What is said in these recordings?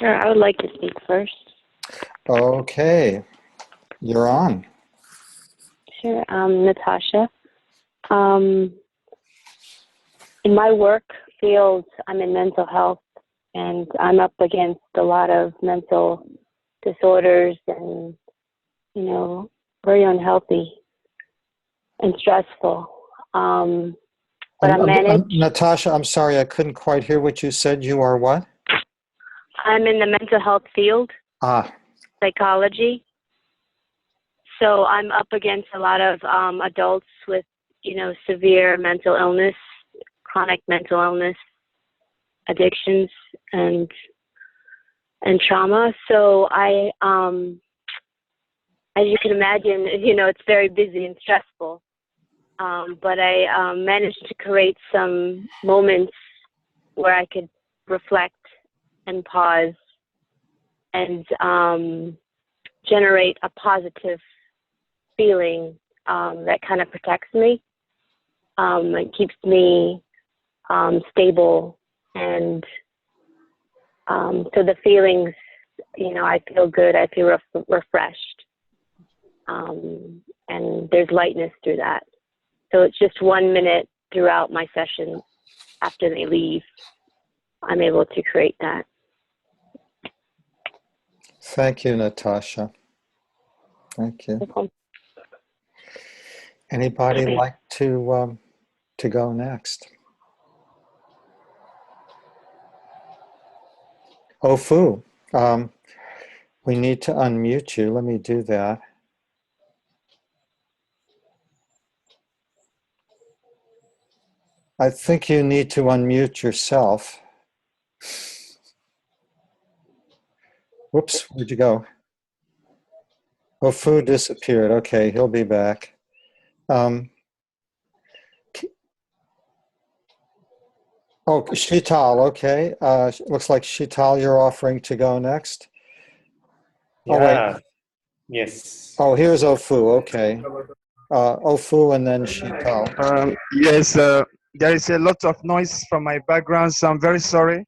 Sure, I would like to speak first. Okay, you're on. Sure, Natasha. Um, in my work field, I'm in mental health, and I'm up against a lot of mental disorders and, very unhealthy and stressful. But I manage. Natasha, I'm sorry, I couldn't quite hear what you said. You are what? I'm in the mental health field, Ah, psychology. So I'm up against a lot of adults with, severe mental illness, chronic mental illness, addictions, and trauma. So as you can imagine, it's very busy and stressful. But I managed to create some moments where I could reflect and pause and generate a positive feeling that kind of protects me. It keeps me stable, and so the feelings, I feel good. I feel refreshed, and there's lightness through that. So it's just 1 minute throughout my sessions after they leave. I'm able to create that. thank you, Natasha. Thank you. Okay. Anybody like to go next? Ofu, we need to unmute you. Let me do that. I think you need to unmute yourself. Whoops, where'd you go? Ofu disappeared. Okay, he'll be back. Oh, Shital, okay. Looks like Shital, you're offering to go next. Oh, wait. Yes. Oh, here's Ofu, okay. Ofu and then Shital. Yes, there is a lot of noise from my background, so I'm very sorry.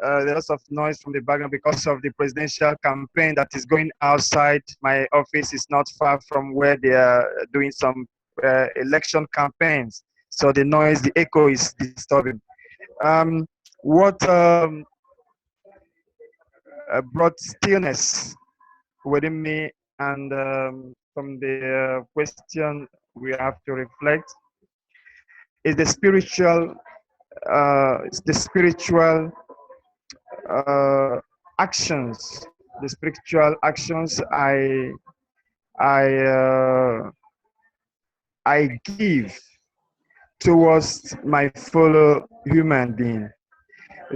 There's lots of noise from the background because of the presidential campaign that is going outside. My office is not far from where they are doing some election campaigns, so the noise, the echo is disturbing. What brought stillness within me, and from the question we have to reflect, is the spiritual actions, the spiritual actions I I give towards my fellow human being.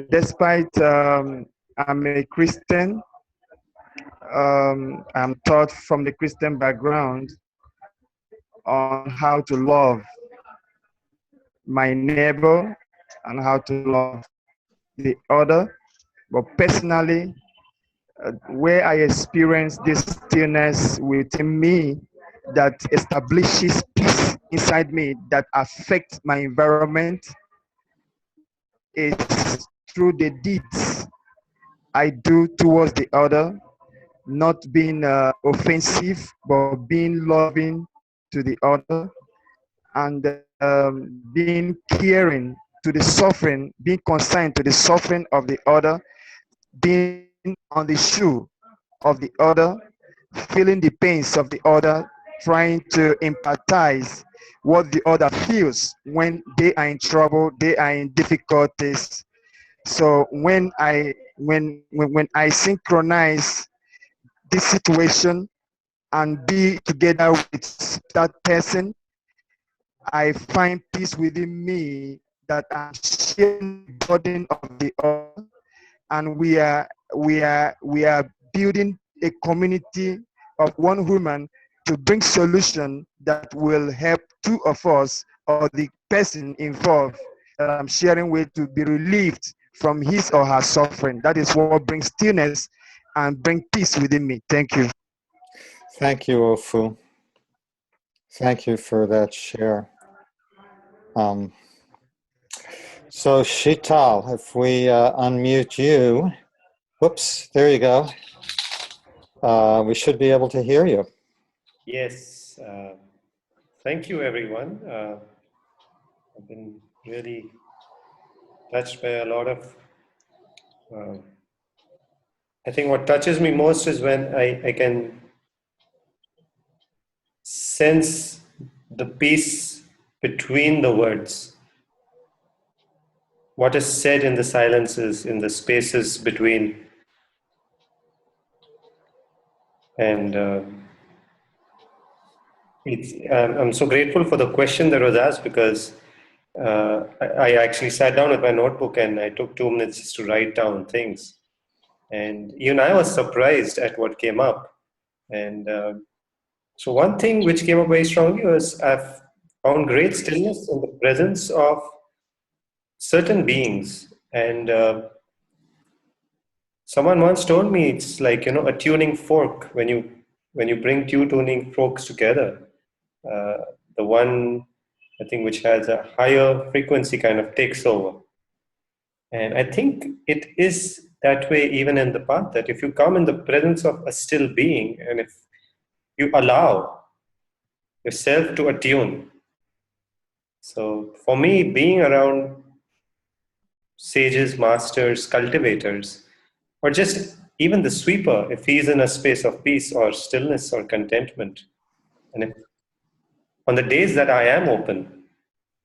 Despite I'm a Christian, I'm taught from the Christian background on how to love my neighbor and how to love the other. But personally, where I experience this stillness within me that establishes peace inside me that affects my environment is through the deeds I do towards the other, not being offensive, but being loving to the other, and being caring to the suffering, being concerned to the suffering of the other, being on the shoe of the other, feeling the pains of the other, trying to empathize what the other feels when they are in trouble, they are in difficulties. So when I synchronize this situation and be together with that person, I find peace within me that I'm sharing the burden of the other, and we are building a community of one woman to bring solution that will help two of us or the person involved that I'm sharing with to be relieved from his or her suffering. That is what brings stillness and bring peace within me. Thank you. Thank you, Ofu. Thank you for that share. So Shital, if we unmute you, Whoops, there you go. We should be able to hear you. Yes. Thank you, everyone. I've been really touched by a lot of. I think what touches me most is when I can sense the peace between the words. What is said in the silences, in the spaces between. And I'm so grateful for the question that was asked because I actually sat down with my notebook and I took 2 minutes just to write down things. And even I was surprised at what came up. And so one thing which came up very strongly was I've found great stillness in the presence of certain beings. And someone once told me it's like, a tuning fork. When you bring two tuning forks together, the one I think which has a higher frequency kind of takes over. And I think it is that way even in the path, that if you come in the presence of a still being and if you allow yourself to attune. So for me, being around sages, masters, cultivators, or just even the sweeper, if he's in a space of peace or stillness or contentment, and if on the days that I am open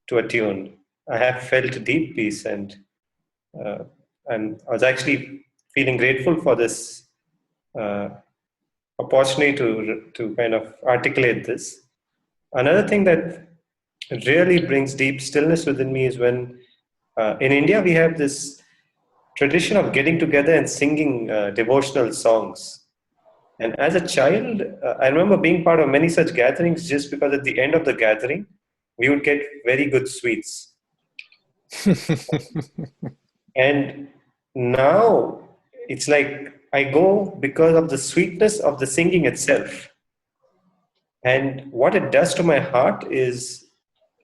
to attune, I have felt deep peace, and I was actually feeling grateful for this uh, opportunity to kind of articulate this. Another thing that really brings deep stillness within me is when in India we have this tradition of getting together and singing devotional songs. And as a child, I remember being part of many such gatherings just because at the end of the gathering, we would get very good sweets. And now it's like I go because of the sweetness of the singing itself. And what it does to my heart is,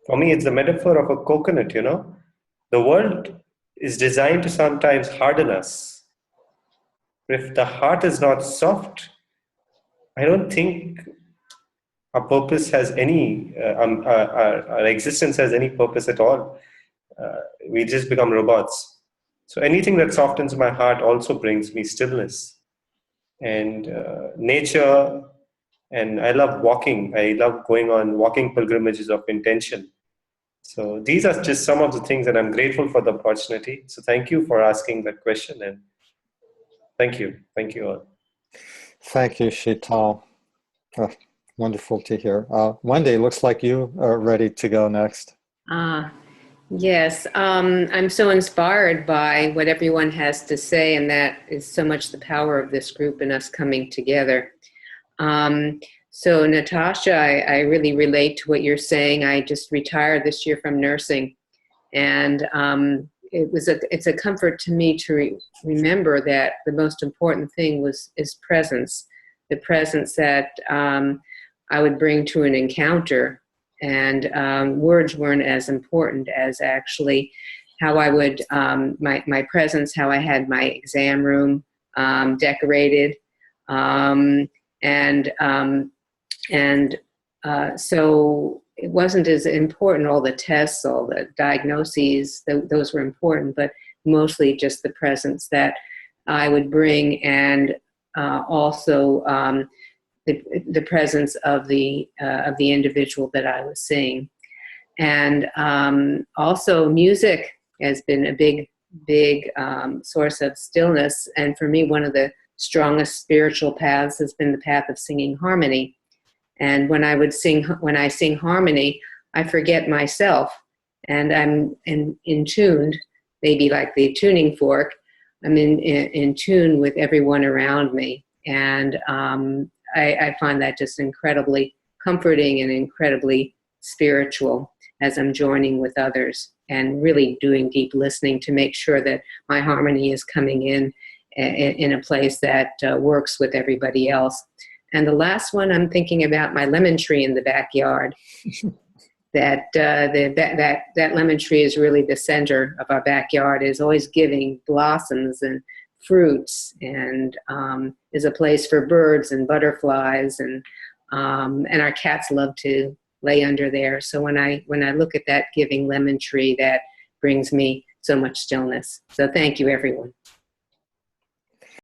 for me, it's the metaphor of a coconut. The world is designed to sometimes harden us. If the heart is not soft, I don't think our purpose has any, our existence has any purpose at all. We just become robots. So anything that softens my heart also brings me stillness. And nature, and I love walking. I love going on walking pilgrimages of intention. So these are just some of the things that I'm grateful for the opportunity. So thank you for asking that question, and thank you. Thank you all. Thank you, Sheetal. Wonderful to hear. Wendy, looks like you are ready to go next. Yes, I'm so inspired by what everyone has to say, and that is so much the power of this group and us coming together. So Natasha, I really relate to what you're saying. I just retired this year from nursing, and it's a comfort to me to remember that the most important thing is presence, the presence that I would bring to an encounter. And words weren't as important as actually how I would, my presence, how I had my exam room decorated. So it wasn't as important, all the tests, all the diagnoses, those were important, but mostly just the presence that I would bring, and also the presence of the individual that I was seeing. And also music has been a big source of stillness. And for me, one of the strongest spiritual paths has been the path of singing harmony. And when I sing harmony, I forget myself, and I'm in tuned, maybe like the tuning fork. I'm in tune with everyone around me. And I find that just incredibly comforting and incredibly spiritual as I'm joining with others and really doing deep listening to make sure that my harmony is coming in a place that works with everybody else. And the last one, I'm thinking about my lemon tree in the backyard. That lemon tree is really the center of our backyard. Is always giving blossoms and fruits, and is a place for birds and butterflies, and our cats love to lay under there. So when I look at that giving lemon tree, that brings me so much stillness. So thank you, everyone.